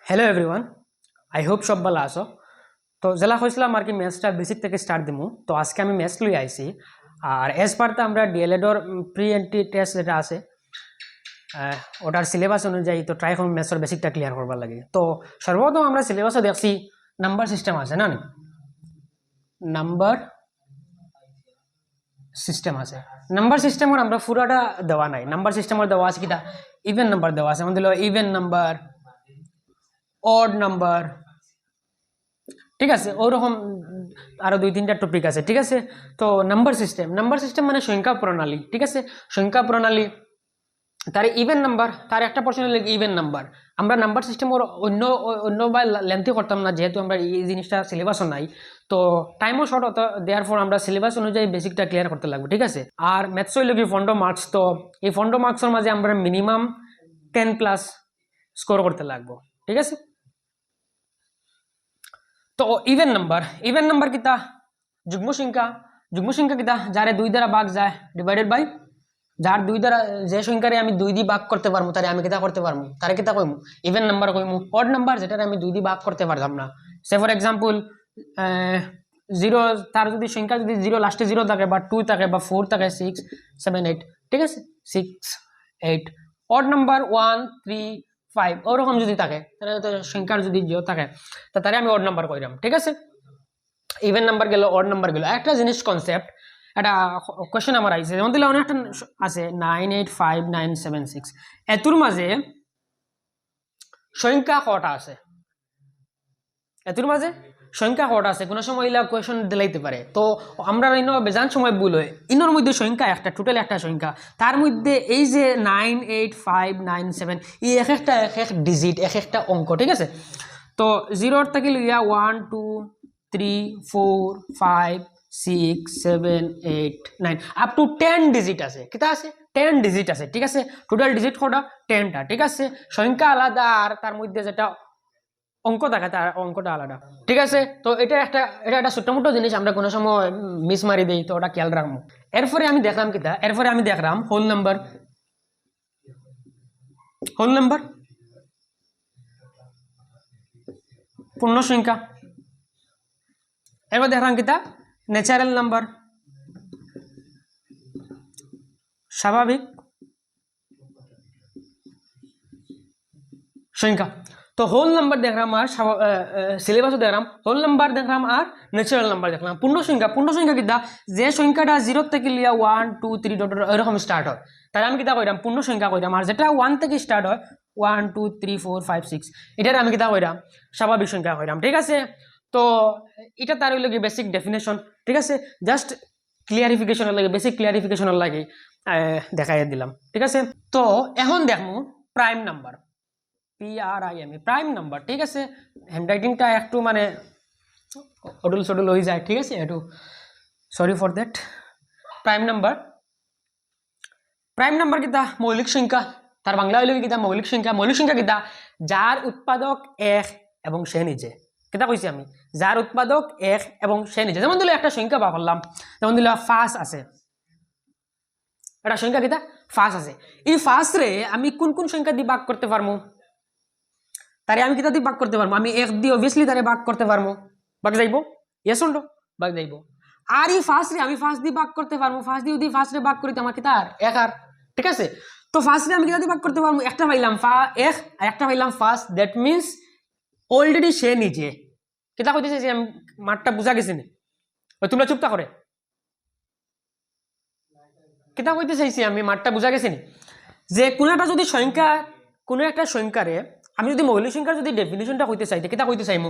Hello everyone, I hope সব ভালো আছো। তো জেলা হয়েছিলাম আর কি ম্যাথসটা বেসিক থেকে স্টার্ট দিমু। তো আজকে আমি ম্যাথস লই আইছি। আর এজ পারতে আমরা ডিএলএডর প্রি এন্ট্রি টেস্ট যেটা আছে ওটার সিলেবাস অনুযায়ী তো ট্রাই করুন ম্যাথসের বেসিকটা ক্লিয়ার করবার লাগে। তো সর্বপ্রথম আমরা সিলেবাসে দেখছি নাম্বার সিস্টেম আছে না, নাম্বার সিস্টেম আছে। নাম্বার সিস্টেমের আমরা পুরাটা দেওয়া নাই। নাম্বার সিস্টেমের দেওয়া আছে কিটা ইভেন নাম্বার দেওয়া আছে, আমাদের ইভেন নাম্বার, অড নাম্বার, ঠিক আছে। ওরকম আরো দুই তিনটা টপিক আছে, ঠিক আছে। তো নাম্বার সিস্টেম মানে সংখ্যা প্রণালী, ঠিক আছে। সংখ্যা প্রণালী তার ইভেন নাম্বার, তার একটা পোর্শন হলো ইভেন নাম্বার। আমরা নাম্বার সিস্টেম ওর অন্য বা লেন্থি করতাম না, যেহেতু আমরা এই জিনিসটা সিলেবাসও নাই। তো টাইমও শর্ট হতো, দেওয়ার পর আমরা সিলেবাস অনুযায়ী বেসিকটা ক্লিয়ার করতে লাগবো, ঠিক আছে। আর ম্যাথস হইল কি ফন্ডো মার্কস। তো এই ফন্ডো মার্কসের মাঝে আমরা মিনিমাম 10+ স্কোর করতে লাগবো, ঠিক আছে। তো ইভেন নাম্বার কিতা যুগ্ম সংখ্যা কিতা যারে 2 দ্বারা ভাগ যায় ডিভাইডেড বাই যার 2 দ্বারা, যে সংখ্যারে আমি 2 দিয়ে ভাগ করতে পারবো তারে আমি কিতা করতে পারবো, তারে কিতা কইমু ইভেন নাম্বার কইমু। অড নাম্বার যেটারে আমি 2 দিয়ে ভাগ করতে পারতাম না, সে ফর এক্সাম্পল 0, তার যদি সংখ্যা যদি 0 লাস্টে 0 থাকে বা 2 থাকে বা 4 থাকে, 6, 7, 8, ঠিক আছে, 6, 8। অড নাম্বার 1, 3, 5 ওরকম যদি থাকে, তাহলে সংখ্যার যদি জিরো থাকে তারে আমি অড নাম্বার কইরাম, ঠিক আছে। ইভেন নাম্বার গেল, অড নাম্বার গেল। একটা জিনিস কনসেপ্ট, একটা কোয়েশ্চেন আমার আইছে, যেমন দিলে অনেকটা আছে 985976, এতুর মাঝে সংখ্যা কটা আছে, এতুর মাঝে সংখ্যা কটা আছে, কোনো সময় ইলা কোয়েশ্চেন দিলাইতে পারে। তো আমরা বেজান সময় ভুল হয়, ইনোর মধ্যে সংখ্যা একটা, টোটাল একটা সংখ্যা, তার মধ্যে এই যে 98597 এই এক এক ডিজিট, এক একটা অঙ্ক, ঠিক আছে। তো 0 থেকে লিয়া 1, 2, 3, 4, 5, 6, 7, 8, 9 আপ টু 10 ডিজিট আছে, কিতা আছে 10 ডিজিট আছে, ঠিক আছে। টোটাল ডিজিট কটা 10টা, ঠিক আছে। সংখ্যা আলাদা আর তার মধ্যে যেটা অঙ্ক থাকে তার অঙ্কটা আলাদা, ঠিক আছে। তো এটা একটা ছোট্ট মোটো জিনিস, আমরা কোনো সময় মিস মারি দেই, তো ওটা খেয়াল রাখবো। এরপরে আমি দেখলাম কিতা, এরপরে আমি দেখলাম হোল নাম্বার পূর্ণ সংখ্যা। এরপর দেখলাম কিতা ন্যাচারাল নাম্বার, স্বাভাবিক সংখ্যা। তো হোল নাম্বার দেখলাম আর সিলেবাসও দেখলাম, হোল নাম্বার দেখলাম আর ন্যাচারাল নাম্বার দেখলাম। পূর্ণ সংখ্যা কিতা, যে সংখ্যাটা 0 থেকে লিয়া 1, 2, 3 এরকম স্টার্ট হয়, তাহলে আমি কিতা কইরাম পূর্ণ সংখ্যা কইরাম। আর যেটা 1 থেকে স্টার্ট হয় 1, 2, 3, 4, 5, 6 এটার আমি কিতা কইরাম স্বাভাবিক সংখ্যা কইরাম, ঠিক আছে। তো এটা তার হইল কি বেসিক ডেফিনেশন, ঠিক আছে। জাস্ট ক্লিয়ারিফিকেশনের লাগে, বেসিক ক্লিয়ারিফিকেশনের লাগে দেখাই দিলাম, ঠিক আছে। তো এখন দেখো prime number, PRIME prime number, ঠিক আছে। হ্যান্ডরাইটিংটা একটু মানে অডুল হয়ে যায়, ঠিক আছে, একটু sorry for that. Prime number কিতা মৌলিক সংখ্যা, তার বাংলা হইল কিতা মৌলিক সংখ্যা কিতা যার উৎপাদক এক এবং সে নিজে। কিতা কইছি আমি, যার উৎপাদক এক এবং সে নিজে। যেমন দিল একটা সংখ্যা বা করলাম, যেমন দিল ফার্স্ট আছে, একটা সংখ্যা কিতা ফার্স্ট আছে। এই ফার্স্ট রে আমি কোন কোন সংখ্যা দিয়ে ভাগ করতে পারবো, তারে আমি কিতা দিয়ে ভাগ করতে পারবো, আমি এক দিয়ে অবভিয়াসলি তারে ভাগ করতে পারবো, ভাগ যাইব, ইয়েস অর নো, ভাগ যাইব। আর এই ফার্স্ট রে আমি ফার্স্ট দিয়ে ভাগ করতে পারবো, ফার্স্ট দিয়ে যদি ফার্স্ট রে ভাগ করি তো আমার কিতা আর এক, আর ঠিক আছে। তো ফার্স্ট রে আমি কিতা দিয়ে ভাগ করতে পারবো, একটা পাইলাম এক আর একটা পাইলাম ফার্স্ট, দ্যাট মিন্স অলরেডি সে নিজে। কিতা কইতেছে যে মাঠটা বুঝা গেছে নি, তোমরা চুপটা করে কিতা কইতে চাইছি আমি, মাঠটা বুঝা গেছে নি, যে কোনো একটা যদি সংখ্যা, কোনো একটা সংখ্যারে আমি যদি মৌলিক সংখ্যার যদি ডেফিনিশনটা কইতে চাই, কিতা কইতে চাইমু,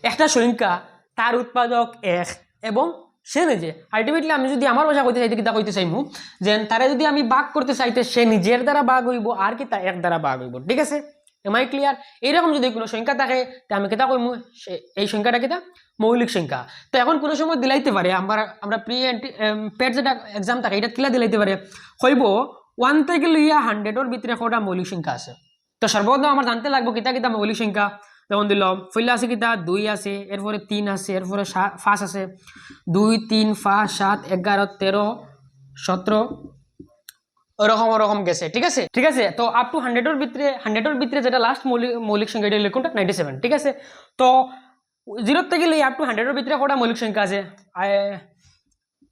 একটা সংখ্যা তার উৎপাদক এক এবং সে নিজে। আলটিমেটলি আমি যদি আমার ভাষা কইতে চাইতে কিতা কইতে চাইমু, যে তারে যদি আমি ভাগ করতে চাইতে সে নিজের দ্বারা ভাগ হইব আর কিতা এক দ্বারা ভাগ হইব, ঠিক আছে। Am I clear? এইরকম যদি কোনো সংখ্যা থাকে তা আমি কিতা কইমু, এই সংখ্যাটা কিতা মৌলিক সংখ্যা। তো এখন কোনো সময় দিলাইতে পারে, আমরা প্রি পেড যেটা এক্সাম থাকে এটা কিলা দিলাইতে পারে, হইব 1 থেকে লইয়া 100-এর ভিতরে কটা মৌলিক সংখ্যা আছে। তো সর্বপ্রথম আমার জানতে লাগবো কিতা কিতা মৌলিক সংখ্যা। যেমন দিল ফইলা আছে কিতা 2 আছে, এরপরে 3 আছে, এরপরে 5 আছে, 2, 3, 5, 7, 11, 13, 17, ওরকম ওরকম গেছে, ঠিক আছে ঠিক আছে। তো আপ টু 100-এর ভিতরে যেটা লাস্ট মৌলিক সংখ্যা এটা লিখুন 97, ঠিক আছে। তো 0 থেকে আপ টু 100-এর ভিতরে কটা মৌলিক সংখ্যা আছে,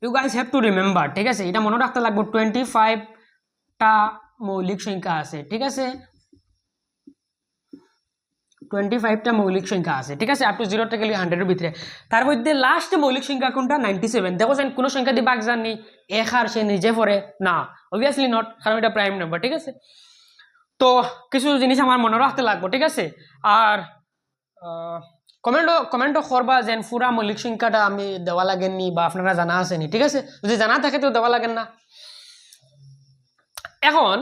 you guys have to remember, ঠিক আছে। এটা মনে রাখতে লাগবে 25টা মৌলিক সংখ্যা আছে, ঠিক আছে। 25টা মৌলিক সংখ্যা আছে, ঠিক আছে, আপ টু 0 থেকে 100-এর ভিতরে। তার মধ্যে লাস্ট মৌলিক সংখ্যা কোনটা? 97। দেখো কোনো সংখ্যা দিয়ে বাক জানি এক আর সে নিজে পড়ে না, অবভিয়াসলি নট, কারণ এটা প্রাইম নাম্বার, ঠিক আছে। তো কিছু জিনিস আমার মনে রাখতে লাগবে, ঠিক আছে। আর কমেন্টও করবা যেন পুরা মৌলিক সংখ্যাটা আমি দেওয়া লাগেননি বা আপনারা জানা আসেনি, ঠিক আছে। যদি জানা থাকে তো দেওয়া লাগেন না। এখন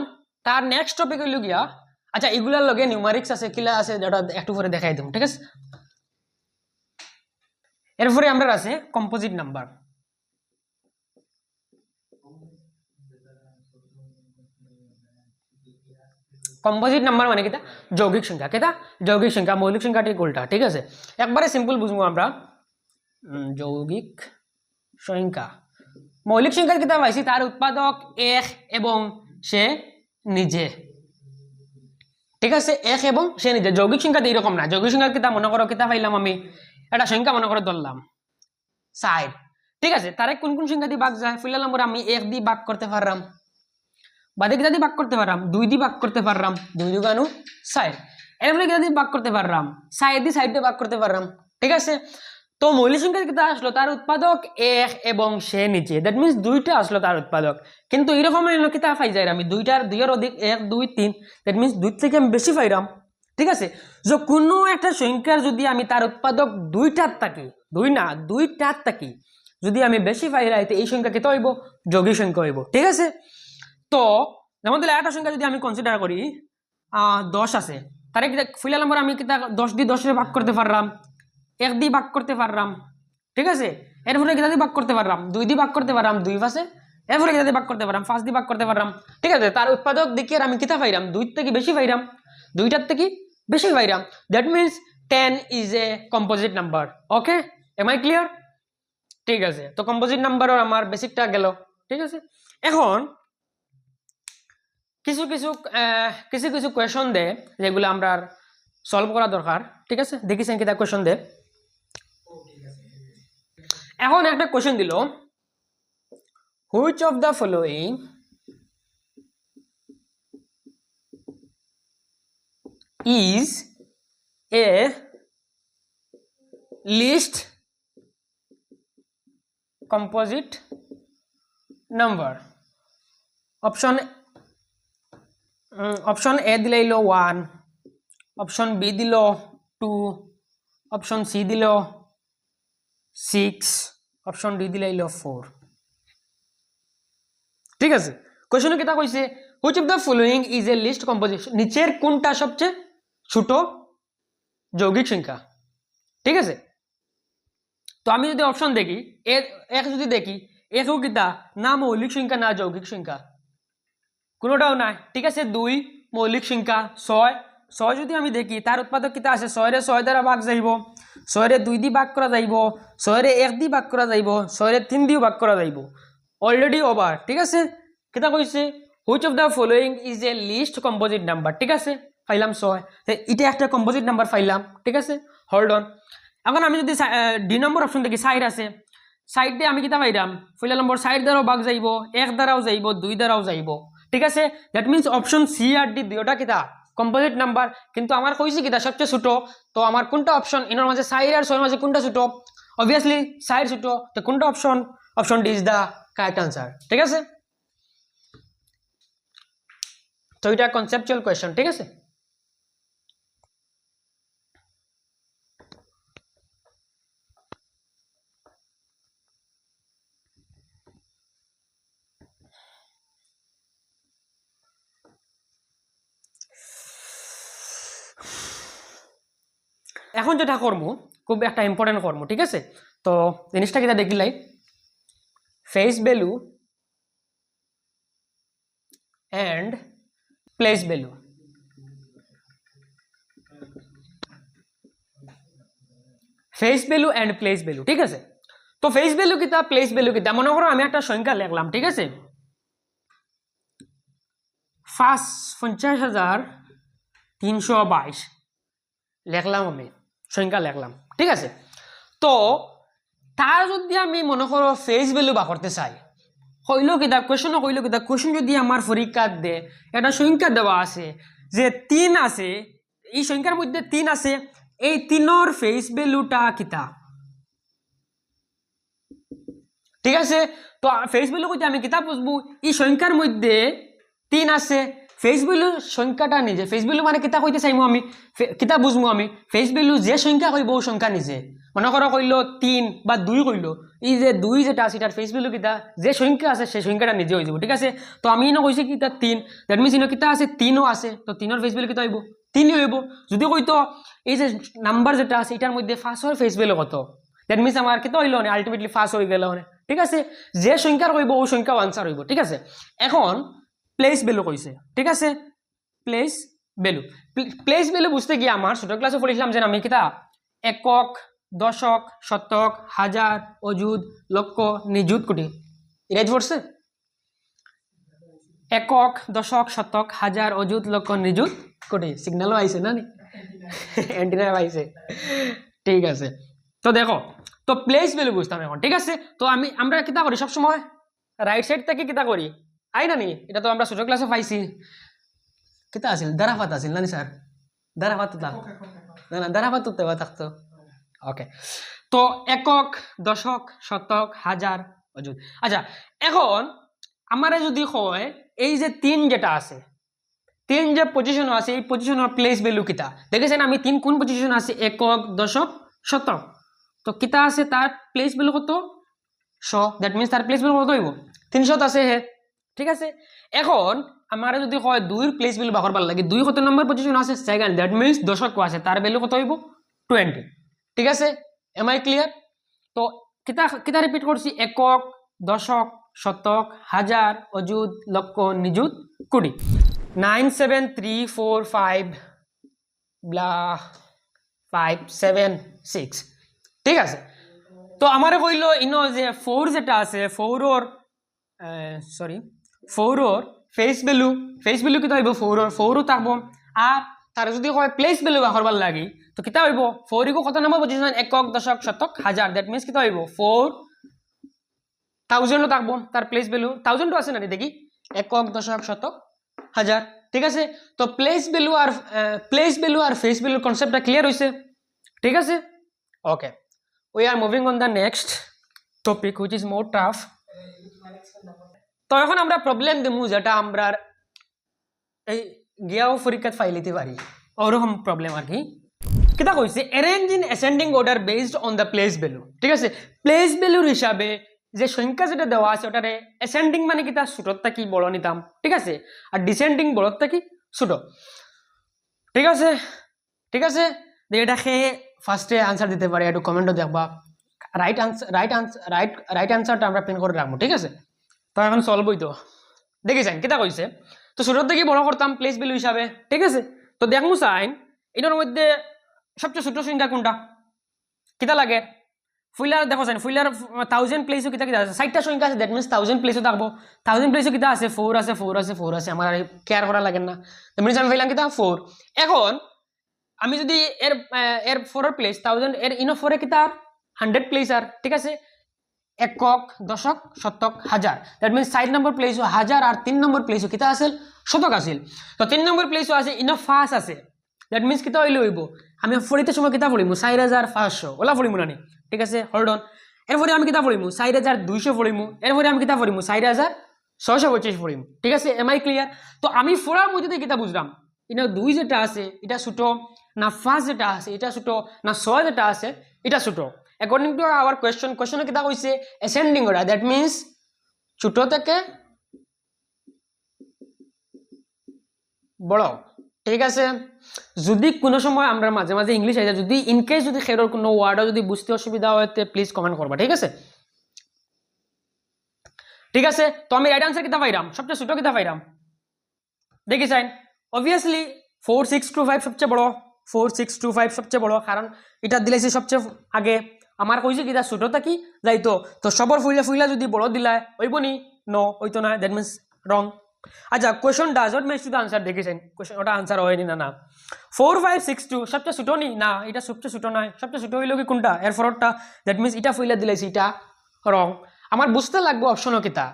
তার নেক্সট টপিক হইল গিয়া, আচ্ছা এগুলার লগে নিউমারিক্স আছে কিলা আছে যেটা একটু পরে দেখাই দিম, ঠিক আছে। এরপরে আমরা আছে কম্পোজিট নাম্বার। কম্পোজিট নাম্বার মানে কিটা? যৌগিক সংখ্যা। কেটা? যৌগিক সংখ্যা, মৌলিক সংখ্যাটি উল্টা, ঠিক আছে। একবারে সিম্পল বুঝবো আমরা, যৌগিক সংখ্যা মৌলিক সংখ্যার কিতা পাইছি তার উৎপাদক এক এবং সে নিজে, ঠিক আছে, এক এবং সে নিজে। যৌগিক সংখ্যাতে এরকম না। যৌগিক সংখ্যার কিতা মনে করো কিতা পাইলাম আমি একটা সংখ্যা মনে করে ধরলাম 4, ঠিক আছে। তারে কোন কোন সংখ্যা দিয়ে ভাগ যায়? ফুল নম্বর আমি 1 দিয়ে ভাগ করতে পারলাম, বাদে কিতা দিয়ে ভাগ করতে পারলাম 2 দিয়ে ভাগ করতে পারলাম, 2 দুগুণ 4। এরপরে কিতা দিয়ে ভাগ করতে পারলাম 4 দিয়ে 4 দিয়ে ভাগ করতে পারলাম, ঠিক আছে। তো মৌলিক সংখ্যা কিতা আসলো তার উৎপাদক এক এবং সে নিচে, দ্যাট মিনস দুইটা আসলো তার উৎপাদক। কিন্তু এরকম কিতা পাই যায় আমি দুইয়ের অধিক 1 2 3, দ্যাট মিনস 2 থেকে আমি বেশি পাইলাম, ঠিক আছে। যে কোনো একটা সংখ্যার যদি আমি তার উৎপাদক দুইটার থাকি, দুইটার থাকি যদি আমি বেশি পাইলাই তো এই সংখ্যা কিতা হইব? যৌগিক সংখ্যা হইব, ঠিক আছে। তো যেমন তাহলে একটা সংখ্যা যদি আমি কনসিডার করি 10 আছে, তারে কিতা ফুল নম্বর আমি কিতা 10 দিয়ে 10 ভাগ করতে পারলাম, 1 দিয়ে ভাগ করতে পারলাম, ঠিক আছে। এরপরে কিতা দিয়ে ভাগ করতে পারলাম 2 দিয়ে ভাগ করতে পারলাম 2 পাশে, এরপরে কিতা দিয়ে ভাগ করতে পারলাম 5 দিয়ে ভাগ করতে পারলাম, ঠিক আছে। তার উৎপাদক দিকে আমি কিতা পাইলাম 2 থেকে বেশি পাইলাম, 2টার থেকে বেশি পাইলাম, that means 10 is a composite number. Okay, am I clear? ঠিক আছে। তো কম্পোজিট নাম্বারও আমার বেসিকটা গেল, ঠিক আছে। এখন কিছু কিছু কোয়েশন দে যেগুলো আমরা সলভ করা দরকার, ঠিক আছে। দেখিছেন কিতা কোয়েশন দে। এখন একটা কোয়েশন দিল, which of the following is a least composite number. Option A দিল 1, অপশন বি দিল 2, অপশন সি দিল 6, অপশন ডি দিল 4, ঠিক আছে। কোয়েশনে কিতা কইছে which of the following is a least composition, নিচের কোনটা সবচেয়ে ছোট যৌগিক সংখ্যা, ঠিক আছে। তো আমি যদি অপশন দেখি এক যদি দেখি একও কিতা না মৌলিক সংখ্যা না যৌগিক সংখ্যা, কোনোটাও নাই, ঠিক আছে। 2 মৌলিক সংখ্যা, 6 যদি আমি দেখি তার উৎপাদক কিতা আছে 6 রে 6 দ্বারা ভাগ যাইব, 6 রে 2 দিয়ে ভাগ করা যাইব, 6 রে 1 দিয়ে ভাগ করা যাইব, 6 রে 3 দিয়ে ভাগ করা যাইব, অলরেডি ওভার, ঠিক আছে। কিতা কইছে which of the following is a least composite number, ঠিক আছে। পাইলাম 6, এটা একটা কম্পোজিট নাম্বার পাইলাম, ঠিক আছে। Hold on. এখন আমি যদি ডি নম্বর অপশন দেখি 4 আছে, 4 দিয়ে আমি কিতা পাইলাম পয়লা নম্বর 4 দ্বারাও ভাগ যাইব, 1 দ্বারাও যাইব, 2 দ্বারাও যাইব, ঠিক আছে। দ্যাট মিনস অপশন সি আর ডি দুইটা কিতা কম্পোজিট নাম্বার। কিন্তু আমার কইছে কিতা সবচেয়ে ছোট, তো আমার কোনটা অপশন এর মাঝে 4 আর 6 এর মাঝে কোনটা ছোট? অবভিয়াসলি 4 ছোট, তো কোনটা option? Option D is the correct answer, ঠিক আছে। তো এটা কনসেপচুয়াল কোয়েশ্চন, ঠিক আছে। এখন যেটা কর্ম খুব একটা ইম্পর্টেন্ট কর্ম, ঠিক আছে। তো জিনিসটা কিটা দেখিলাই face value and place value. Face value and place value, ঠিক আছে। তো ফেস ভ্যালু কিতা প্লেস ভ্যালু কিতা, মনে করো আমি একটা সংখ্যা লিখলাম, ঠিক আছে। ফার্স্ট 50,322 লেখলাম, আমি সংখ্যা লেখলাম, ঠিক আছে। তো তার যদি আমি মনে করো ফেস ভ্যালু বা করতে চাই, হইল কিতাব কোয়েশন হইল কিতাব কোয়েশন যদি আমার পরীক্ষার দে একটা সংখ্যা দেওয়া আছে যে 3 আছে, এই সংখ্যার মধ্যে 3 আছে, এই 3-এর ফেস ভ্যালুটা কিতা, ঠিক আছে। তো ফেস ভ্যালু কইতে আমি কিতা বুঝবো, এই সংখ্যার মধ্যে 3 আছে, ফেস ভ্যালু সংখ্যাটা নিজে, ফেস ভ্যালু মানে কিতা কইতে চাইমু আমি, কিতা বুঝবো আমি, ফেস ভ্যালু যে সংখ্যা কইব ও সংখ্যা নিজে, মনে করো কইল 3 বা 2 কইল, এই যে 2 যেটা আছে এটার ফেস ভ্যালু কিতা, যে সংখ্যা আছে সেই সংখ্যাটা নিজে হয়ে যাব, ঠিক আছে। তো আমি ইনো কইছি কিতা 3, দ্যাট মিন্স ইনো কিতা আছে 3ও আছে, তো 3-এর ফেস ভ্যালু কিতা হইব, 3ই হইব। যদি কইতো এই যে নাম্বার যেটা আছে এটার মধ্যে ফার্স্টের ফেস ভ্যালু কত, দ্যাট মিন্স আমার কিতা হইল না, আলটিমেটলি ফার্স্ট হয়ে গেল, ঠিক আছে। যে সংখ্যার কইব ও সংখ্যা আনসার হইব, ঠিক আছে। এখন প্লেস ভ্যালু কইছে, ঠিক আছে, প্লেস ভ্যালু, প্লেস ভ্যালু বুঝতে গিয়ে আমার ছোট ক্লাসে পড়েছিলাম যে আমি কিতা একক, দশক, শতক, হাজার, অযুত, লক্ষ, নিযুত, কোটি, ইরাজ পড়ছে, একক, দশক, শতক, হাজার, অযুত, লক্ষ, নিযুত, কোটি, সিগন্যালও আইছে না নি অ্যান্টিনা আইছে, ঠিক আছে। তো দেখো, তো প্লেস ভ্যালু বুঝতাম এখন, ঠিক আছে। তো আমরা কিতা করি সবসময় রাইট সাইড থেকে কিতা করি, আই না নি, এটা তো আমরা ছোট ক্লাসে পাইছি, কিতা আছিল দারাফাত আছিল না নি স্যার, দারাফাত না না দারাফাত তো থাকতো, ওকে। তো একক, দশক, শতক, হাজার, অযুত। আচ্ছা, এখন আমারে যদি হয় এই যে 3 যেটা আছে, 3 যে পজিশন আছে, এই পজিশনের প্লেস ভ্যালু কিতা দেখেছেন, আমি 3 কোন পজিশন আছে, একক, দশক, শতক, তো কিতা আছে তার প্লেস ভ্যালু কত 100, দ্যাট মিন্স তার প্লেস ভ্যালু কত হইব 300 আছে হে, ঠিক আছে। এখন আমার যদি হয় 2-এর প্লেস ভ্যালু বাকর ভাল লাগে, 2 কত নম্বর পজিশন আছে, সেকেন্ড, দ্যাট মিন্স দশক আছে, তার ভ্যালু কত হইব 20, ঠিক আছে। Am I clear? তো কিতা কিতা রিপিট করছি, একক, দশক, শতক, হাজার, অযুত, লক্ষ, নিযুত, কোটি, 97345 ব্লা 576, ঠিক আছে। তো আমারে কইলো ইনো যে 4 যেটা আছে 4-ওর ফেস ভ্যালু কিতা হইব 4-ও থাকবো, আর তার যদি হয় প্লেস ভ্যালু করবার লাগি তো কিতা হইব 4 ইকো কত নম্বর পজিশন, একক, দশক, শতক, হাজার, দ্যাট মিন্স কিতা হইব 4000 থাকবো, তার প্লেস ভ্যালু 1000 আছে না দেখি, একক, দশক, শতক, হাজার, ঠিক আছে। তো প্লেস ভ্যালু আর ফেস ভ্যালুর কনসেপ্টটা ক্লিয়ার হইছে, ঠিক আছে, ওকে। We are moving on the next topic which is more tough. তো এখন আমরা প্রবলেম দেমু যেটা আমরা এই গিয়াও পরীক্ষাত ফাইলিতে পারি, ওরকম প্রবলেম আর কি। কিতা কইছে, arrange in ascending order based on the place value, ঠিক আছে। প্লেস ভ্যালুর হিসাবে যে সংখ্যা যেটা দেওয়া আছে ওটারে অ্যাসেন্ডিং মানে কিতা ছোটটা কি বড় নিতাম, ঠিক আছে, আর ডিসেন্ডিং বড়টা কি ছোট, ঠিক আছে, ঠিক আছে। এটাকে ফার্স্টে আনসার দিতে পারে, একটু কমেন্টও দেখবা, রাইট আনসারটা আমরা পিন করে রাখবো, ঠিক আছে। তো এখন সলভ হইতো দেখেছেন কিতা কইছে, তো ছোট থেকে বড় করতাম প্লেস ভ্যালু হিসাবে, ঠিক আছে। তো দেখমু সাইন এটার মধ্যে সবচেয়ে ছোট সংখ্যা কোনটা, কিতা লাগে, ফুইলার দেখো সাইন ফুইলার 1000 প্লেসও কিতা কিতা আছে, 60টা সংখ্যা আছে, দ্যাট মিন্স 1000 প্লেসও থাকবো, 1000 প্লেসও কিতা আছে 4 আছে, 4 আছে, 4 আছে, আমার কেয়ার করা লাগে না, দ্যাট মিন্স আমি ফাইলাম কিতা 4। এখন আমি যদি এর 4 প্লেস 1000 এর ইনো 4 কিতা 100 প্লেস আর, ঠিক আছে, একক, দশক, শতক, হাজার, দ্যাট মিন্স 4 নম্বর প্লেসও হাজার, আর 3 নম্বর প্লেসও কিতা আছিল শতক আছিল। তো 3 নম্বর প্লেসও আছে ইনো ফার্স্ট আছে, দ্যাট মিন্স কিতা হইলে হইব আমি ফরিতে সময় কিতা পড়িমু 4500 ওলা পড়িমু নানি, ঠিক আছে, হোল্ড অন। এরপরে আমি কিতা পড়িমু 4200 পড়িমু, এরপরে আমি কিতা পড়িমু 4625 পড়িমু, ঠিক আছে, এম আই ক্লিয়ার? তো আমি ফোরার মধ্যে কিতা বুঝলাম, ইনো 2 যেটা আছে এটা ছোট না, 5 যেটা আছে এটা ছোট না, 6 যেটা আছে এটা ছোট। অ্যাকর্ডিং টু আওয়ার কোয়েশ্চনে কিতা কইছে অ্যাসেন্ডিং অর্ডার, দ্যাট মিন্স ছোট থেকে বড়, ঠিক আছে। যদি কোনো সময় আমরা মাঝে মাঝে ইংলিশ আইছে, যদি ইনকেস যদি খেরোর কোনো ওয়ার্ডও যদি বুঝতে অসুবিধা হয় প্লিজ কমেন্ট করবা, ঠিক আছে, ঠিক আছে। তো আমি রাইট আনসার কিতা পাইরাম, সবচেয়ে ছোট কিতা পাইরাম দেখি চাইন, অবভিয়াসলি 4625 সবচেয়ে বড়, 4625 সবচেয়ে বড়, কারণ এটা দিলাইছে সবচেয়ে আগে, আমার কইছে কিতা ছোটটা কি যাইতো, তো সবর ফুইলা যদি বড় দিলায় হইব নি, নো হইতো না, দ্যাট মিন্স রং, আচ্ছা question does not match to the answer দেখেছেন কোয়েশন ওটা আনসার হয়নি না 4562 সবচেয়ে ছোট নি না এটা সবচেয়ে ছোট নয় সবচেয়ে ছোট হইল কি কোনটা এর ফরটা দ্যাট মিন্স এটা ফইলা দিলাইছি এটা রং আমার বুঝতে লাগবে অপশনও কিতা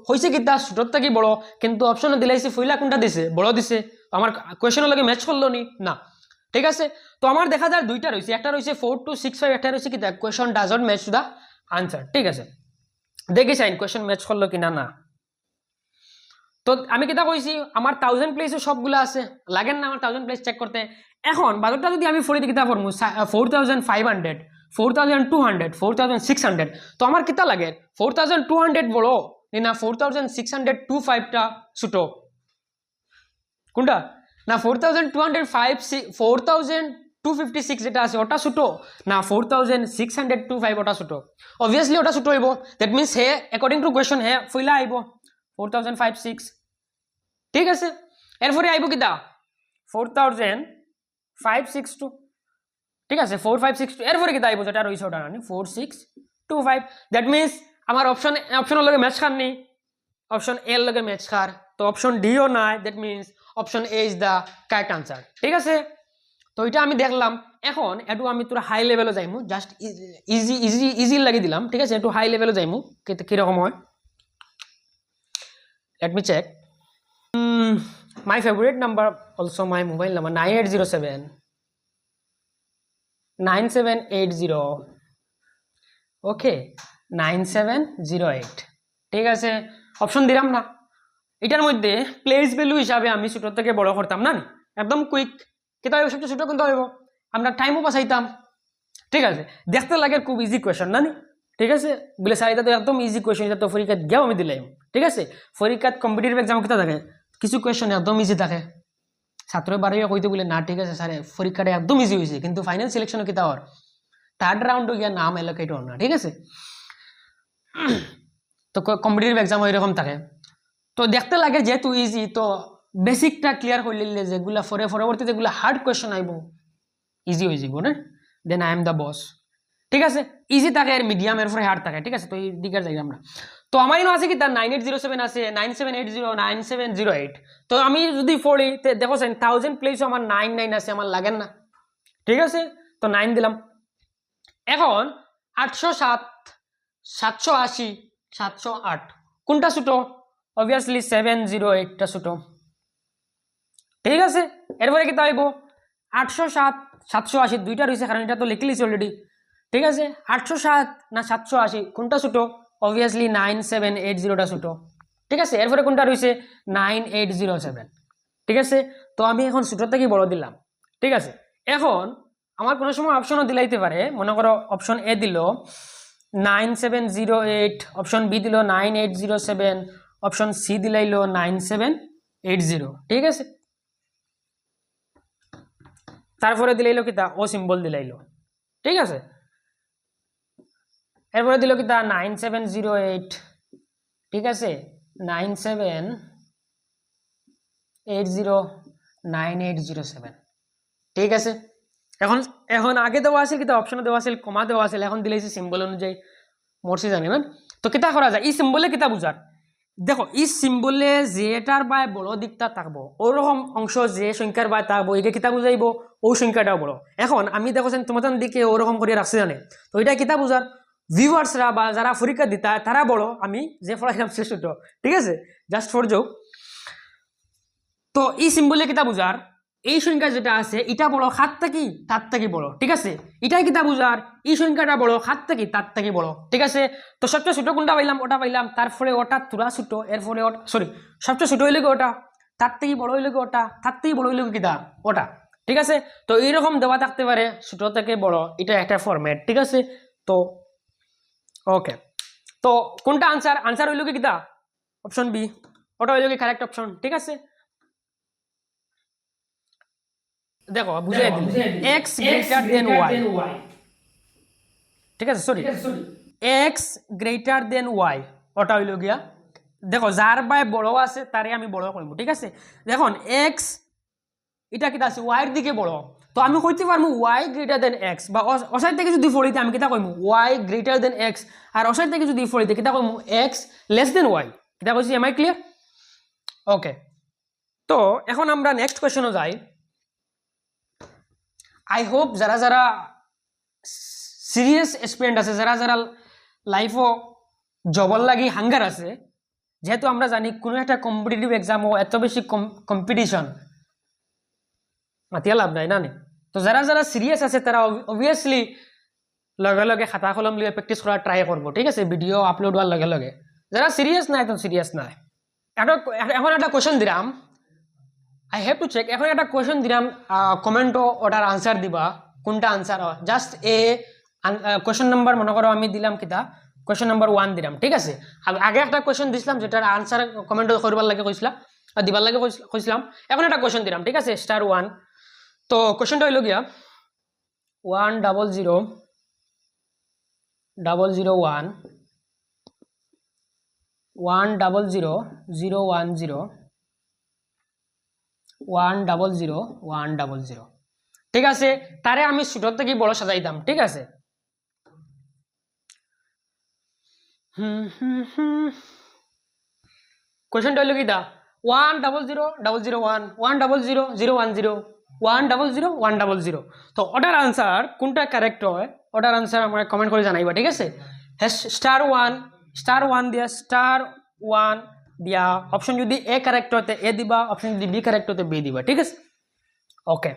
হয়েছে কিতা ছোটর থেকে বড় কিন্তু অপশনে দিলাইছি ফইলা কোনটা দিছে বড় দিছে আমার কোয়েশনের লগে ম্যাচ করলো নি না ঠিক আছে তো আমার দেখা যায় দুইটা রয়েছে একটা রয়েছে 4265 একটা রয়েছে কিতা question does not match to the answer ঠিক আছে দেখি চাইন কোয়েশন ম্যাচ করলো কিনা না তো আমি কিতা কইছি আমার 1000 প্লেসে সবগুলো আছে লাগেন না আমার 1000 প্লেস চেক করতে এখন বাজারটা যদি আমি ফরি কিতা ফরমু 4500 4200 4600 তো আমার কিতা লাগে 4200 বড় না 4625 টা ছোট কোনটা না 4205 4256 যেটা আছে ওটা ছোট না 4625 ওটা ছোট অবভিয়াসলি ওটা ছোট হইব দ্যাট মিন্স হে অ্যাকর্ডিং টু কোয়েশ্চন হে ফইলা আইব 4056 ঠিক আছে এরপরে আইব কিতা 4562 ঠিক আছে 4562 এরপরে কিতা আইব যেটা রইছে ওটা না 4625 দ্যাট মিন্স আমার অপশনের লগে ম্যাচ খার নি অপশন এর লগে ম্যাচ খার তো অপশন ডি ও নাই that means option A is the correct answer ঠিক আছে তো এটা আমি দেখলাম এখন একটু আমি তোরা হাই লেভেলে যাইমু জাস্ট ইজি লাগিয়ে দিলাম ঠিক আছে একটু হাই লেভেলে যাইমু কিরকম হয় let me check my favorite number also my mobile number 9807 9780 okay 9708 ঠিক আছে অপশন দিলাম না এটার মধ্যে প্লেস ভ্যালু হিসাবে আমি ছোট থেকে বড় করতাম না একদম কুইক কিতা হইব সবচেয়ে ছোট কিন্তু হইব আমরা টাইমও বাঁচাইতাম ঠিক আছে দেখতে লাগে খুব ইজি কোয়েশ্চন না ঠিক আছে বলে স্যার এটা তো একদম ইজি কোয়েশ্চন এটা তো পরীক্ষাত গিয়েও আমি দিলাম ঠিক আছে পরীক্ষাত কম্পিটিটিভ এক্সাম কিতা থাকে কিছু কোয়েশ্চন একদম ইজি থাকে ছাত্র বাড়িও কইতে বলে না ঠিক আছে স্যার পরীক্ষাটা একদম ইজি হয়েছে কিন্তু ফাইনাল সিলেকশন কিতা হওয়ার থার্ড রাউন্ডে গিয়া নাম এলোকেট হওয়ার না ঠিক আছে তো কম্পিটিটিভ এক্সাম এরকম থাকে তো দেখতে লাগে যেহেতু ইজি তো বেসিকটা ক্লিয়ার করে নিলে যেগুলা পরবর্তী যেগুলো হার্ড কোয়েশ্চন আইব ইজি হয়ে যাব না then I am the boss ঠিক আছে ইজি থাকে আর মিডিয়াম এর পরে হার্ড থাকে ঠিক আছে তো এই দিকের যাই আমরা তো আমার ইনো আছে কি তার 9807 আছে 9780 9708 তো আমি যদি পড়ি দেখো 1000 প্লেস আমার 99 আছে আমার লাগেন না ঠিক আছে তো 9 দিলাম এখন 807 780 708 কোনটা ছোট অবভিয়াসলি 708 টা ছোট ঠিক আছে এরপরে কি তাইব 807 780 দুইটা রইছে কারণ এটা তো লিখলিছি অলরেডি ঠিক আছে 807 না 780 কোনটা ছোট অবভিয়াসলি 9780 টা ছোট ঠিক আছে এরপরে কোনটা রইছে 9807 ঠিক আছে তো আমি এখন ছোট থেকে বড় দিলাম ঠিক আছে এখন আমার কোনো সময় অপশনও দিলাইতে পারে মনে করো অপশন এ দিল 9708 অপশন বি দিল 9807 অপশন সি দিলাইলো 9780 ঠিক আছে তারপরে দিলাইলো কিতা ও সিম্বল দিলাইলো ঠিক আছে এরপরে দিল কিতা 9708 ঠিক আছে 97809807 ঠিক আছে এখন এখন আগে দেওয়া আছে কিতা অপশনে দেওয়া আছে কমা দেওয়া আছে এখন দিলাইছে সিম্বল অনুযায়ী মরছি জানি না তো কিতা করা যায় এই সিম্বলে কিতা বুঝার দেখো এই সিম্বলে যেটার বাই বড় দিকটা থাকবো ওরকম অংশ যে সংখ্যার বাই থাকবো এটা কিতা বুঝাইব ও সংখ্যাটাও বড় এখন আমি দেখো তোমাদের দিকে ওরকম করে রাখছি জানে তো এটা কিতা বুঝার ভিউয়ার্সরা বা যারা পরীক্ষা দিতা তারা বড় আমি যে পড়াইলাম সে ছোট ঠিক আছে জাস্ট ফর জোক তো এই সিম্বলে কিতা বুঝার এই সংখ্যা যেটা আছে এটা বড় হাত থেকে তার থেকে বড় ঠিক আছে এটাই কিতা বুঝার এই সংখ্যাটা বড় হাত থেকে তার থেকে বড় ঠিক আছে তো সবচেয়ে ছোট কোনটা পাইলাম ওটা পাইলাম তারপরে ওটা তুরা ছোট এরপরে ওটা সরি সবচেয়ে ছোট হইলে ওটা তার থেকে বড় হইলে ওটা তার থেকে বড় হইলে কিতা ওটা ঠিক আছে তো এইরকম দেওয়া থাকতে পারে ছোট থেকে বড় এটা একটা ফরম্যাট ঠিক আছে তো ওকে তো কোনটা আনসার হইল কি কিতা অপশন বি ওটা হইল কি কারেক্ট অপশন ঠিক আছে দেখো বুঝাই দিন x গ্রেটার দেন y ঠিক আছে sorry x greater than y ওটা হইল গিয়া দেখো যার বাই বড় আছে তারে আমি বড় করব ঠিক আছে দেখুন x এটা কিটা আছে y এর দিকে বড় তো আমি কইতে পারমু y গ্রেটার দেন x বা অসাই থেকে যদি ফড়িতে আমি কিটা কইমু y গ্রেটার দেন x আর অসাই থেকে যদি ফড়িতে কিটা কইমু x লেস দেন y কিটা কইছি এম আই ক্লিয়ার ওকে, তো এখন আমরা নেক্সট কোয়েশনে যাই। আই হোপ যারা যারা সিরিয়াস এক্সপিরিয়েন্স আছে, যারা যারা লাইফও জবর লাগি হাঙ্গার আছে, যেহেতু আমরা জানি কোনো একটা কম্পিটিটিভ এক্সামও এত বেশি কম্পিটিশন মাতিয়া লাভ নাই না নি। তো যারা যারা সিরিয়াস আছে তারা অবভিয়াসলি লগে লগে খাতা কলম লিয়ে প্র্যাকটিস করার ট্রাই করবো, ঠিক আছে, ভিডিও আপলোড হওয়ার লগে লগে। যারা সিরিয়াস নাই তো সিরিয়াস নাই। এখন একটা কোয়েশন দিলাম, আই হ্যাভ টু চেক। এখন একটা কোয়েশন দিলাম, কমেন্টও ওটার আনসার দিবা কোনটা আনসার হয়। জাস্ট কোয়েশন নাম্বার মনে করো আমি দিলাম কিতা কোয়েশন নাম্বার 1 দিলাম, ঠিক আছে। আগে একটা কোয়েশন দিছিলাম যেটার আনসার কমেন্ট করবার লাগে কইছিলাম, দিবার লাগে কইছিলাম। এখন একটা কোয়েশন দিলাম, ঠিক আছে, *1। তো কোয়েশনটা হইল গিয়া 1000001 100010100, ঠিক আছে। তারে আমি ছোট থেকে বড় সাজাইতাম, ঠিক আছে। কোয়েশনটা হইল কি দা 1000001 1000010 1000100। তো ওটার আনসার কোনটা কারেক্ট হয়, ওটার আনসার আমরা কমেন্ট করে জানাইবা, ঠিক আছে। *1 দিয়া *1 দিয়া অপশন যদি এ কারেক্ট হতে এ দিবা, অপশন যদি বি কারেক্ট হতে বি দিবা, ঠিক আছে। ওকে,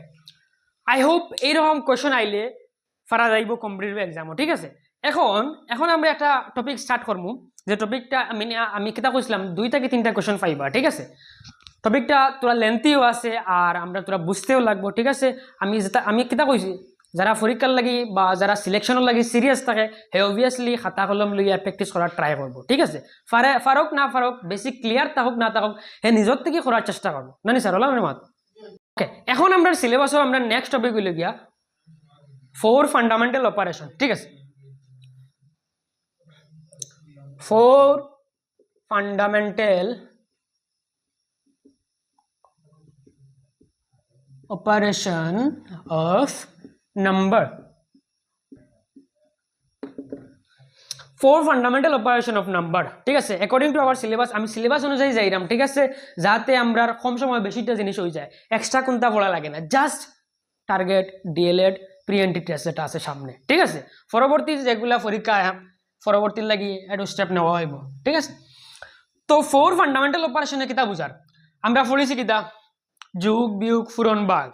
আই হোপ এইরকম কোয়েশন আইলে ফারা যাইব কম্পিটিটিভ এক্সামও, ঠিক আছে। এখন আমরা একটা টপিক স্টার্ট করবো, যে টপিকটা আমি কিতা কইছিলাম 2 থেকে 3টা কোয়েশন পাইবা, ঠিক আছে। টপিকটা তোরা লেন্থিও আছে আর আমরা তোরা বুঝতেও লাগবো, ঠিক আছে। আমি কিতা কইছি, যারা পরীক্ষার লাগি বা যারা সিলেকশনের লাগি সিরিয়াস থাকে হে অবভিয়াসলি খাতা কলম লইয়া প্র্যাকটিস করার ট্রাই করবো, ঠিক আছে। ফারুক না ফারুক, বেশি ক্লিয়ার থাকুক না থাকুক, হে নিজের থেকে করার চেষ্টা করবো, না নি স্যার, হলাম মাত। ওকে, এখন আমরা সিলেবাসও আমরা নেক্সট টপিক হইল গিয়া 4 ফান্ডামেন্টাল অপারেশন, ঠিক আছে। 4 fundamental operation of number, 4 fundamental operation of number, ঠিক আছে। অ্যাকর্ডিং টু আওয়ার সিলেবাস, আমি সিলেবাস অনুযায়ী যাইরাম, ঠিক আছে, যাতে আমরা কম সময় বেশিটা জিনিস হয়ে যায়, এক্সট্রা কোনটা পড়া লাগে না, just target DElEd pre entry test যেটা আছে সামনে, ঠিক আছে। পরবর্তী যেগুলা পরীক্ষা পরবর্তীর লাগি একটু স্টেপ নেওয়া হইব, ঠিক আছে। তো 4 ফান্ডামেন্টাল অপারেশনে কিতা বুঝার, আমরা পড়েছি কিতা যোগ বিয়োগ পূরণ ভাগ,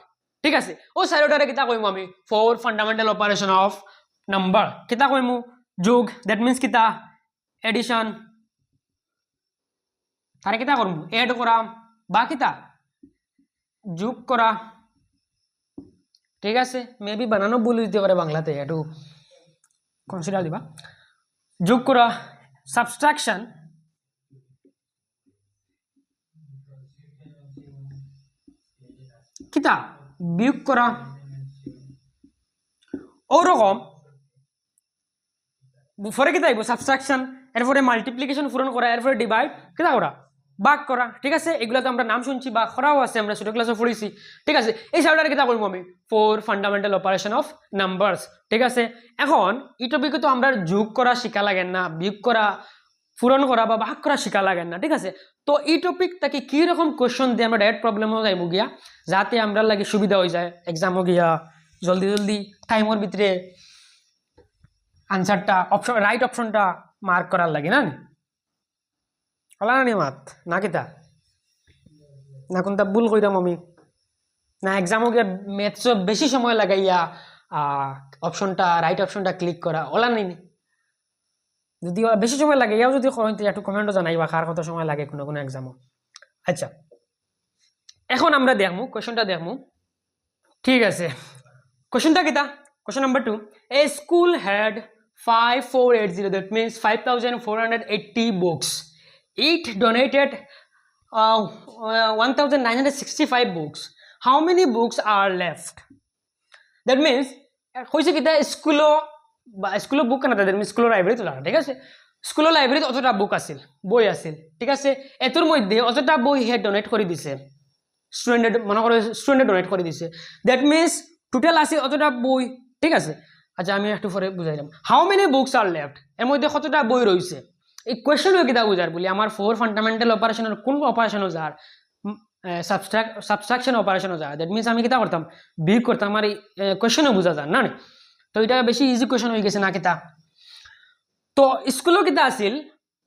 ঠিক আছে। ও সাইডটারে কিতা কইমু আমি 4 ফান্ডামেন্টাল অপারেশন অফ নাম্বার, কিতা কইমু যোগ, দ্যাট মিন্স কিতা এডিশন, তারে কিতা করমু এড করা বা কিতা যোগ করা, ঠিক আছে। মেবি বানানো ভুল দিতে পারে বাংলাতে, একটু কনসিডার দিবা। যোগ করা, সাবট্রাকশন, কিতা বিয়োগ করা, ওরকম পরে কিতা আইব সাবট্রাকশন, এরপরে মাল্টিপ্লিকেশন পূরণ করা, এরপরে ডিভাইড কিতা করা ভাগ করা, ঠিক আছে। এগুলো তো আমরা নাম শুনছি বা করাও আছে, আমরা ছোট ক্লাসে পড়েছি, ঠিক আছে। এই সাইডটারে কিতা করবো আমি 4 ফান্ডামেন্টাল অপারেশন অফ নাম্বারস, ঠিক আছে। এখন এই টপিকে তো আমরা যোগ করা শিখা লাগেন না, বিয়োগ করা পূরণ করা বা ভাগ করা শিখা লাগেন না, ঠিক আছে। তো এই টপিক তাকে কি রকম কোয়েশ্চন দিয়ে আমরা ডাইরেক্ট প্রবলেমও যাইব গিয়া, যাতে আমরা লাগে সুবিধা হয়ে যায় এক্সামও গিয়া জলদি জলদি টাইমের ভিতরে আনসারটা অপশন রাইট অপশনটা মার্ক করার লাগে, না হলা না নি মাত না কিতা না কোনটা ভুল কইরাম আমি, না এক্সামও গিয়া ম্যাথস বেশি সময় লাগাইয়া অপশনটা রাইট অপশনটা ক্লিক করা ওলা নেই, যদি বেশি সময় লাগে ইয়াও যদি একটু কমেন্টও জানাইবা কার কত সময় লাগে কোনো কোনো এক্সামও। আচ্ছা, এখন আমরা দেখমু কোয়েশনটা দেখমু, ঠিক আছে। কোয়েশনটা কিতা, question number 2, A school had 5480, that means 5480 books. It donated 1965 books. How many books are left? That means হয়েছে কিতা স্কুলো বুক কেনা তাদের স্কুলের লাইব্রেরি তোলা, ঠিক আছে। স্কুলের লাইব্রেরিতে অতটা বুক আছিল, বই আছিল, ঠিক আছে। এতোর মধ্যে অতটা বই হে ডোনেট করে দিছে স্টুডেন্ট, মনে করে স্টুডেন্টে ডোনেট করে দিছে, দ্যাট মিনস টোটাল আছে অতটা বই, ঠিক আছে। আচ্ছা আমি একটু পরে বুঝাইলাম। How many books are left, এর মধ্যে কতটা বই রয়েছে, এই কোয়েশ্চেনও কিতা বুঝার বলি আমার 4 ফান্ডামেন্টাল অপারেশনের কোন অপারেশনও যার সাবস্ট্রাকশন অপারেশনও যায় দ্যাট মিনস আমি কিতা করতাম বিয়োগ করতাম আমার এই কোয়েশ্চেনও বুঝা যান না তো এটা বেশি ইজি কোয়েশ্চেন হয়ে গেছে না কিতা তো স্কুলও কিতা আছিল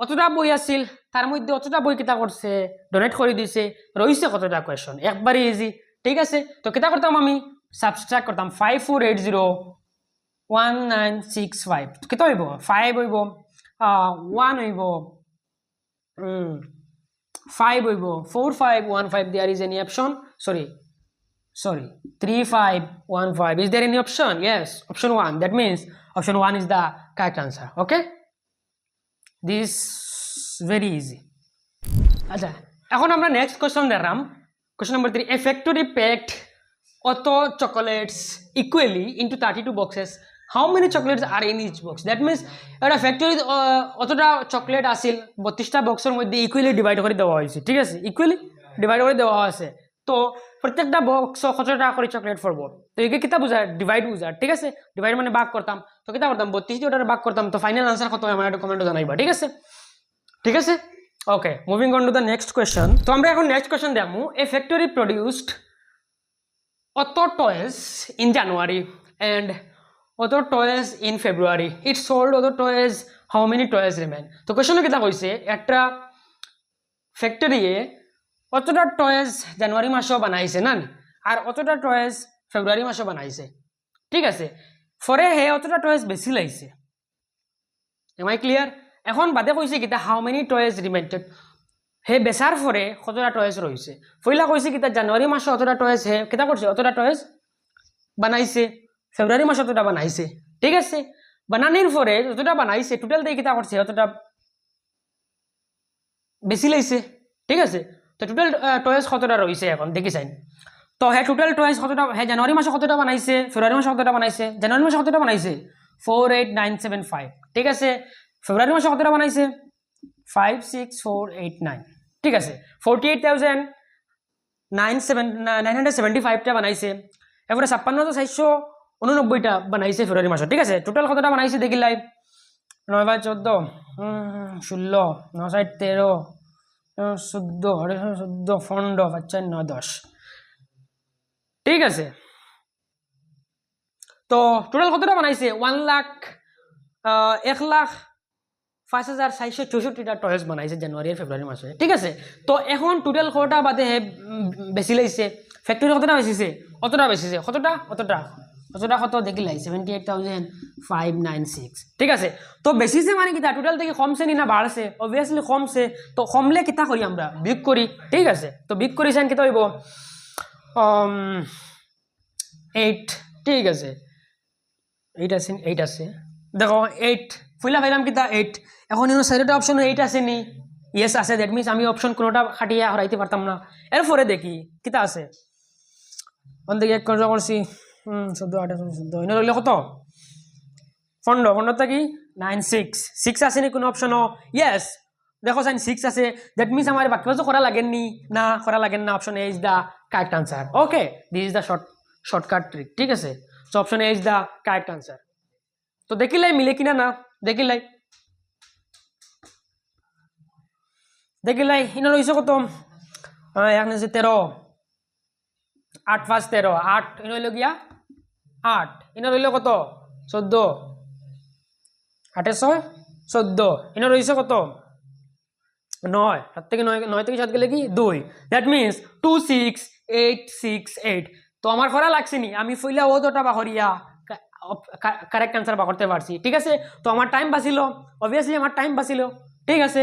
অতটা বই আছিল তার মধ্যে অতটা বই কিতা করছে ডোনেট করে দিছে রইছে কতটা কোয়েশ্চন একবারে ইজি ঠিক আছে তো কিতা করতাম আমি সাবস্ট্রাক্ট করতাম 54801965 কিতা হইব 5 হইব 1 হইব 5 হইব 4515 there is any option sorry 3515 is there any option yes option 1 that means option 1 is the correct answer okay this very easy আচ্ছা এখন আমরা নেক্সট কোশ্চেন দেখলাম question number 3 a factory packed auto chocolates equally into 32 boxes how many chocolates are in each box that means একটা factory অতটা chocolate আছিল 32টা বক্সের মধ্যে equally divide করে দেওয়া হয়েছে ঠিক আছে ইকুয়ালি ডিভাইড করে দেওয়া আছে তো প্রত্যেকটা বক্স কত টাকা করে চকলেট পড়ব তো একে কিতা বুঝায় ডিভাইড বুঝায় ঠিক আছে ডিভাইড মানে ভাগ করতাম তো কিতা করতাম 32 দিয়ে ওটারে ভাগ করতাম তো ফাইনাল আনসার কত হয় আমার একটা কমেন্টে জানাইবা ঠিক আছে okay moving on to the next question তো আমরা এখন নেক্সট কোয়েশ্চন দেখমু a factory produced auto toys in January and auto toys in February it sold auto toys how many toys remain তো কোশ্চেন কিতা কইছে একটা ফ্যাক্টরিয়ে অতটা টয়েস জানুয়ারি মাসেও বানাইছে না আর অতটা টয়েস ফেব্রুয়ারি মাসেও বানাইছে ঠিক আছে ফরে হে অতটা টয়েস বেশি লাইছে এম আই ক্লিয়ার এখন বাদে কইছে কিতা হাউ মেনি টয়েস রিমেন্টেড হে বেচার ফরে কতটা টয়েস রয়েছে পইলা কইছে কিতা জানুয়ারি মাসে অতটা টয়েস হে কিতা করছে অতটা টয়েস বানাইছে ফেব্রুয়ারি মাসে অতটা বানাইছে ঠিক আছে বানানির পরে যতটা বানাইছে টোটাল দিয়ে কিতা করছে অতটা বেশি লাইছে ঠিক আছে তো টোটাল টয়েস কতটা রয়েছে এখন দেখি চাইন তো হে টোটাল টয়েস কতটা হে জানুয়ারি মাসে কতটা বানাইছে ফেব্রুয়ারি মাসে কতটা বানাইছে জানুয়ারি মাসে কতটা বানাইছে 48975 ঠিক আছে ফেব্রুয়ারি মাসে কতটা বানাইছে 56489 ঠিক আছে 48975টা বানাইছে এরপরে 56489টা বানাইছে ফেব্রুয়ারি মাসে ঠিক আছে টোটাল কতটা বানাইছে দেখিলাই 9 বাই 14 16 9 সাইড 13 14 15 9 10 ঠিক আছে তো টোটাল কতটা বানাইছে 1,05,464টা টয়েস বানাইছে জানুয়ারি আর ফেব্রুয়ারি মাসে ঠিক আছে তো এখন টোটাল কতটা বাদে বেশি লাইছে ফ্যাক্টরি কতটা বেশিছে অতটা বেশিছে অতটা কত দেখিলাই 78,596 ঠিক আছে তো বেশিছে মানে কিতা টোটাল থেকে কমছে নি না বাড়ছে অবভিয়াসলি কমছে তো কমলে কিতা করি আমরা বিয়োগ করি ঠিক আছে তো বিয়োগ করিছেন কিতা হইব 8 ঠিক আছে 8 আছে দেখো 8 ফুলা পাইলাম কিতা 8 এখন ইনো সাইডটা অপশন 8 আছে নি ইয়েস আছে দ্যাট মিন্স আমি অপশন কোনটা খাটিয়া হরাইতে পারতাম না এরপরে দেখি কিতা আছে কোন দিকে করছি 14 18 14 ইনো রইল কত 15 কি 96 আছে নি কোন অপশনও ইয়েস দেখো সাইন 6 আছে দ্যাট মিন্স আমার বাকি কিছু করা লাগেন নি না করা লাগেন না option A is the correct answer okay this is the shortcut trick ঠিক আছে so option A is the correct answer তো দেখিলাই মিলে কিনা না দেখিলাই ইনো রইছে কত 13 8 5 13 8 ইনো হইল গিয়া 8 ইনো রইল কত 14 8 14 ইনো রইছে কত 9 7 থেকে 9 থেকে 7 গেলে কি 2 দ্যাট মিন্স 26868 তো আমার করা লাগছে নি আমি ফইলা ও দুটা বাহরিয়া কারেক্ট আনসার বা করতে পারছি ঠিক আছে তো আমার টাইম বাঁচিল অবভিয়াসলি আমার টাইম বাঁচিল ঠিক আছে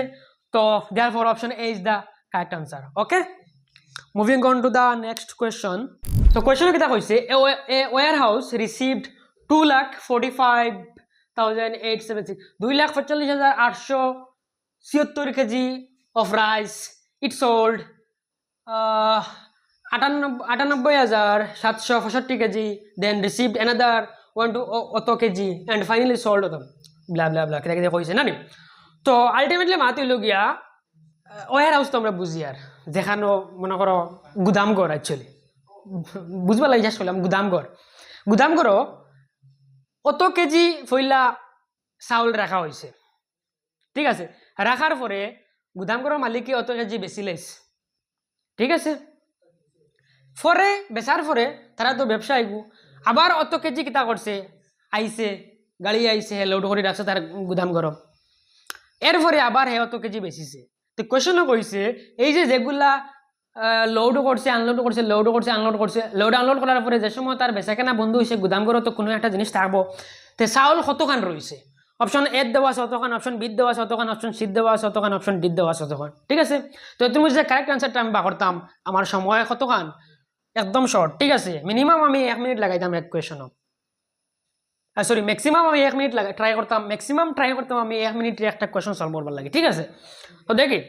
তো therefore option A is the correct answer okay moving on to the next question তো কোয়েশ্চন কিটা কইছে a warehouse received 2,45,876 2,45,876 KG of rice it sold 98,765 KG then received another 1 KG and finally sold blah blah blah কিটা কিটা কইছে না নি তো ultimately মাত হইল গিয়া ওয়ার হাউস তো আমরা বুঝি আর যেখানে মনে করো গুদামঘর অ্যাকচুয়ালি বুঝবা লাগে জাস্ট করলাম গুদামঘর অত কেজি ফইলা চাউল রাখা হয়েছে ঠিক আছে রাখার পরে গুদাম ঘরের মালিকে অত কেজি বেশি লাইছে, ঠিক আছে। পরে বেচার পরে তারা তো ব্যবসা আইব, আবার অত কেজি কিতা করছে, আইছে গাড়ি আইছে, লোড করে রাখছে তার গুদাম গরম, এরপরে আবার হে অত কেজি বেচিছে। তো কোয়েশনও কইছে এই যে যেগুলা লোড করছে আনলোড করছে, লোড করছে আনলোড করছে, লোড আনলোড করার পরে যে সময় তার বেচা কেনা বন্ধ হয়েছে, গুদাম ঘরে তো কোনো একটা জিনিস থাকবো, তে চাউল কতখান রয়েছে, অপশন এ দেওয়া আছে অতখান, অপশন বি দেওয়া আছে অতখান, অপশন সি দেওয়া আছে অতখান, অপশন ডি দেওয়া আছে অতখান, ঠিক আছে। তো তুমি যে কারেক্ট আনসারটা আমি বা করতাম, আমার সময় কতখান, একদম শর্ট, ঠিক আছে। মিনিমাম আমি 1 মিনিট লাগাইতাম এক কোয়েশনও, সরি ম্যাক্সিমাম আমি 1 মিনিট ট্রাই করতাম, ম্যাক্সিমাম ট্রাই করতাম আমি 1 মিনিটে একটা কোয়েশন সলভ করবার লাগে, ঠিক আছে। তো দেখি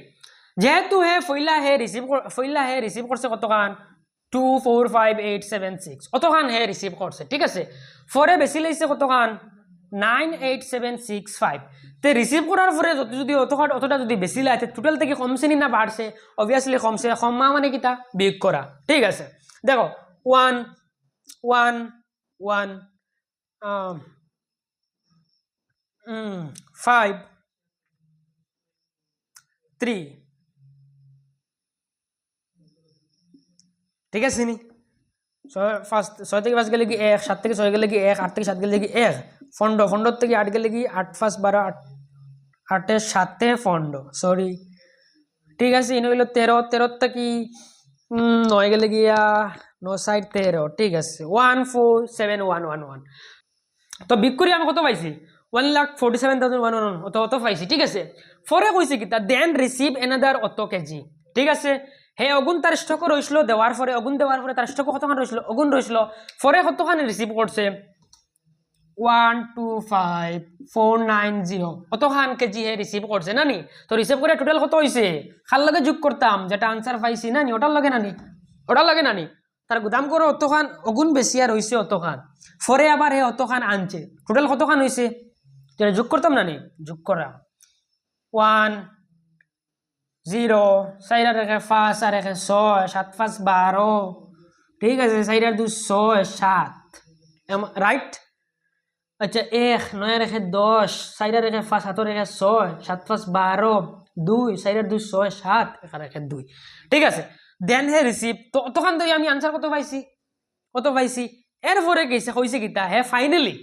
যেহেতু ফইলা হে রিসিভ করছে কতখান 2 4 5 8 7 6 অতখান হে রিসিভ করছে, ঠিক আছে। ফরে বেশি লাইছে কতখান 9 8 7 6 5, তে রিসিভ করার পরে যদি অতটা যদি বেশি লাগে টোটাল থেকে কমছে নি না বাড়ছে, অবভিয়াসলি কমছে, কমা মানে কিতা বিয়োগ করা, ঠিক আছে। দেখো 1 1 1 5 3, ঠিক আছে নি, ফার্স্ট 6 থেকে 5 গেলে কি 1, 7 থেকে 6 গেলে কি 1, 8 থেকে 7 গেলে কি 1, ফন্ড থেকে 8 গেলে কি 8 5 12, 8 এর 7 ফন্ড, সরি, ঠিক আছে। ইন হইল 13, 13 থেকে 9 গেলে গিয়া 9 সাইড 13, ঠিক আছে। 1 4 7 1 1 1, তো বিক করি আমি কত পাইছি 1,47,111 অত পাইছি, ঠিক আছে। পরে কইছে কি তা দেন রিসিভ এনাদার অত কেজি, ঠিক আছে। হে অগুন তার স্টক রইছিল, দেওয়ার পরে অগুন দেওয়ার পরে তার স্টক কতখান রইছিল, অগুন রইছিল, পরে কতখান রিসিভ করছে 125,490 অতখান কেজি হে রিসিভ করছে নানি। তো রিসিভ করে টোটাল কত হইছে, খার লগে যোগ করতাম যেটা আনসার পাইছি নানি, ওটার লগে নানি, ওটার লগে নানি, তার গুদাম করে অতখান অগুন বেশি আর হইছে অতখান, পরে আবার হে অতখান আনছে, টোটাল কতখান হইছে, যোগ করতাম নানি, যোগ করা 1 0 4 আর 5 আর 6 7 5 12, ঠিক আছে, 4 আর 2 6 7, রাইট। আচ্ছা 1 9 আর 10 4 আর 5 7 আর 6 7 5 12 2 4 আর 2 6 7 1 আর 2, ঠিক আছে। দেন হে রিসিভ, তো তখন তো আমি আনসার কত পাইছি, এরপরে গেছে কইছে কিতা হে ফাইনালি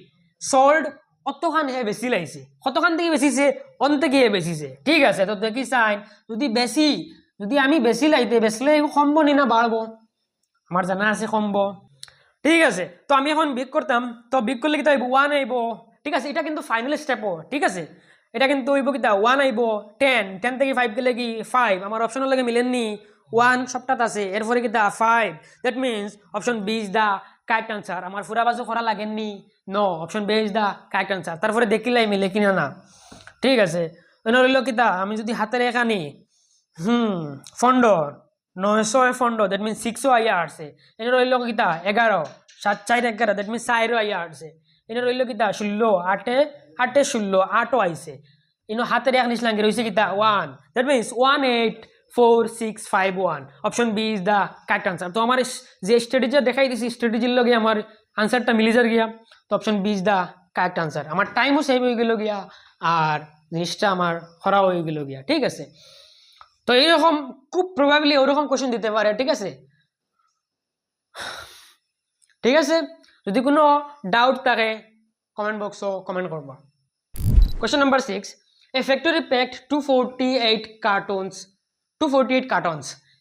সল্ড অতখান হে বেশি লাইছে, কতখান থেকে বেশিছে 1 থেকে হে বেশিছে, ঠিক আছে। তো দেখি চাই যদি আমি বেশি লাইতে বেশলে কমবো নি না বাড়বো, আমার জানা আছে কমবো, ঠিক আছে। তো আমি এখন বিগ করতাম, তো বিগ করলে কিতা আইব 1 আইব, ঠিক আছে। এটা কিন্তু ফাইনাল স্টেপও, ঠিক আছে, এটা কিন্তু হইব কিতা 1 আইব 10 10 থেকে 5 গেলে কি 5, আমার অপশনের লাগে মিলেননি 1 সবটাত আছে, এরপরে কিতা 5, that means option B is the correct answer, আমার ফুরা বাজু করা লাগেননি, no, option B is the correct answer. তারপরে দেখিলাই মিলে কিনা না, ঠিক আছে। রইল কিতা আমি যদি হাতের রেখা নি ফন্ডর 900 ফন্ড, দ্যাট মিন্স 6 আইয়া আসছে, এটা রইল কিতা 11 7 4 11, দ্যাট মিন্স 4 আইয়া আসছে, এটা রইল কিতা 16 8 8 16 8 আইছে, ইনো হাতের এক নিচ লাগে রইছে কিতা 1, that means 18465 option B is the correct answer. তো আমার যে স্ট্র্যাটেজি দেখাই দিছি স্ট্র্যাটেজির লগে আমার আনসারটা মিলে যার গিয়া, তো option B is the correct answer. আমার টাইমও সেভ হয়ে গেল গিয়া আর জিনিসটা আমার খরা হয়ে গেল গিয়া, ঠিক আছে। তো এইরকম খুব প্রবাবলি ওরকম কোশ্চেন দিতে পারে, ঠিক আছে, ঠিক আছে। যদি কোনো ডাউট থাকে কমেন্ট বক্সও কমেন্ট করবা। Question number 6. A factory packed 248 cartons.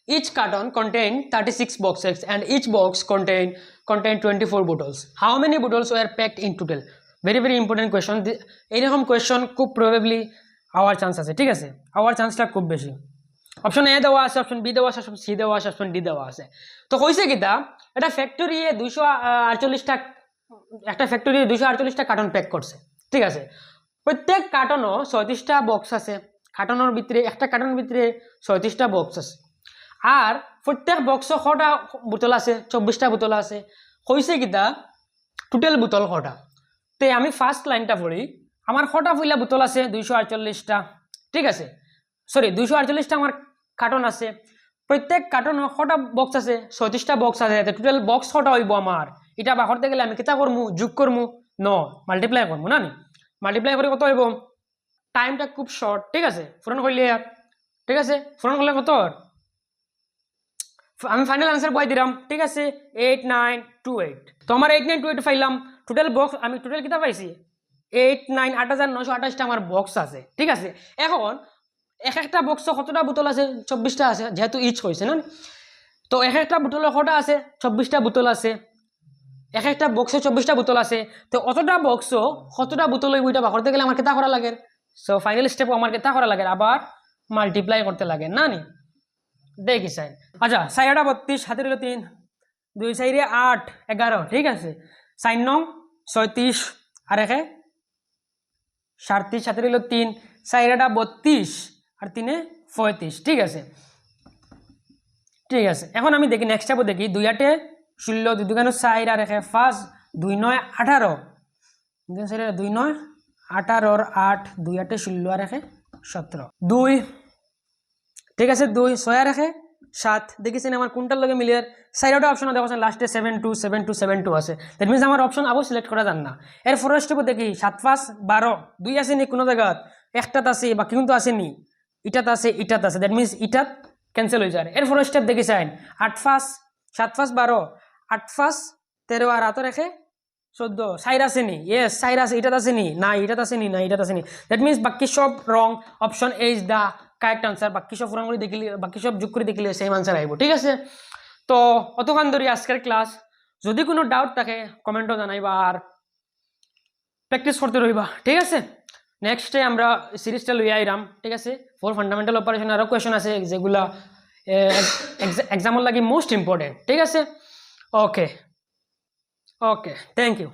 Each carton contained 36 boxes and each box contained 24 bottles. How many bottles were packed in total? Very very important question. এইরকম কোয়েশ্চন খুব প্রবাবলি হওয়ার chance আছে, ঠিক আছে, হওয়ার চান্সটা খুব বেশি। অপশন এ দেওয়া আছে, অপশন বি দেওয়া আছে, অপশন সি দেওয়া আছে, অপশন ডি দেওয়া আছে। তো কইছে কিতা এটা ফ্যাক্টরি 248টা, একটা ফ্যাক্টরি 248টা কার্টন প্যাক করছে, ঠিক আছে। প্রত্যেক কার্টনও 34টা বক্স আছে, কার্টনের ভিতরে একটা কার্টনের ভিতরে 34টা বক্স আছে, আর প্রত্যেক বক্স কটা বোতল আছে 24টা বোতল আছে। কইছে কিতা টোটাল বোতল কটা, তে আমি ফার্স্ট লাইনটা পড়ি, আমার কটা পয়লা বোতল আছে 248টা, ঠিক আছে, সরি 248টা আমার কার্টন আছে, প্রত্যেক কার্টন কটা বক্স আছে 34টা বক্স আছে, টোটাল বক্স কটা হইব আমার, এটা বাক করতে গেলে আমি কিতা করমু যোগ করমু, ন মাল্টিপ্লাই করমু না নি, মাল্টিপ্লাই করে কত হইব টাইমটা খুব শর্ট, ঠিক আছে? পূরণ করলে, ঠিক আছে, পূরণ করলে কত? আমি ফাইনাল আনসার বয় দিলাম, ঠিক আছে, 8928। তো আমার 8928 পাইলাম। টোটাল বক্স আমি টোটাল কিতা পাইছি 8,928টা আমার বক্স আছে, ঠিক আছে? এখন এক একটা বক্স কতটা বোতল আছে? 24টা আছে, যেহেতু ইচ হয়েছে না। তো এক একটা বোতল কটা আছে? 24টা বোতল আছে। এক একটা বক্সে 24টা বোতল আছে। তো অতটা বক্স কতটা বোতল ওইটা বা করতে গেলে আমার কেতা করা লাগে? সো ফাইনাল স্টেপ আমার কেতা করা লাগে? আবার মাল্টিপ্লাই করতে লাগে না নি? দেখি সাইন। আচ্ছা, 4-32 হাতে রইল 3, 2 4 8 11, ঠিক আছে। সাইন 9 36 আর একে 37 হাতে রইল 3, 4-32 আর 3 35, ঠিক আছে, ঠিক আছে। এখন আমি দেখি নেক্সট স্টেপও দেখি। 2 8 16, 2 2 4 আর একে 5, 2 9 18, 2 9 18 8, 2 8 16 আর একে 17, 2, ঠিক আছে, 2 6 আর একে 7। দেখিছেন আমার কোনটার লগে মিলিয়ে? চারটা অপশন দেখছেন লাস্টে 7 2 7 2 7 2 আছে। দ্যাট মিনস আমার অপশন আবার সিলেক্ট করা যান না। এর ফরেস্ট স্টেপও দেখি 7 5 12, 2 আছে নি কোনো জায়গাত? একটাত আছে, বাকি কিন্তু আছে নি, ইটাত আছে, ইটাত আছে। দ্যাট মিনস ইটাত ক্যান্সেল হয়ে যায়। এর ফরেস্ট স্টেপ দেখি চাইন 8 5 7 5 12, 8 5 13 আর 8 রেখে 14, 4 আছে নি? ইয়েস 4 আছে। ইটাত আছে নি? না ইটাত আছে নি, না ইটাত আছে নি। দ্যাট মিনস বাকি সব wrong. Option A is the correct answer. বাকি সব রং করে দেখিলে, বাকি সব যোগ করে দেখিলে সেম আনসার আইব, ঠিক আছে? তো অতক্ষণ ধরে আজকের ক্লাস। যদি কোনো ডাউট থাকে কমেন্টও জানাইবা আর প্র্যাকটিস করতে রইবা, ঠিক আছে? নেক্সট ডে আমরা সিরিজটা লই আইরাম, ঠিক আছে? 4 ফান্ডামেন্টাল অপারেশন আরও কোয়েশন আছে যেগুলা এক্সামের লাগি মোস্ট ইম্পর্টেন্ট, ঠিক আছে? ওকে ওকে, থ্যাংক ইউ।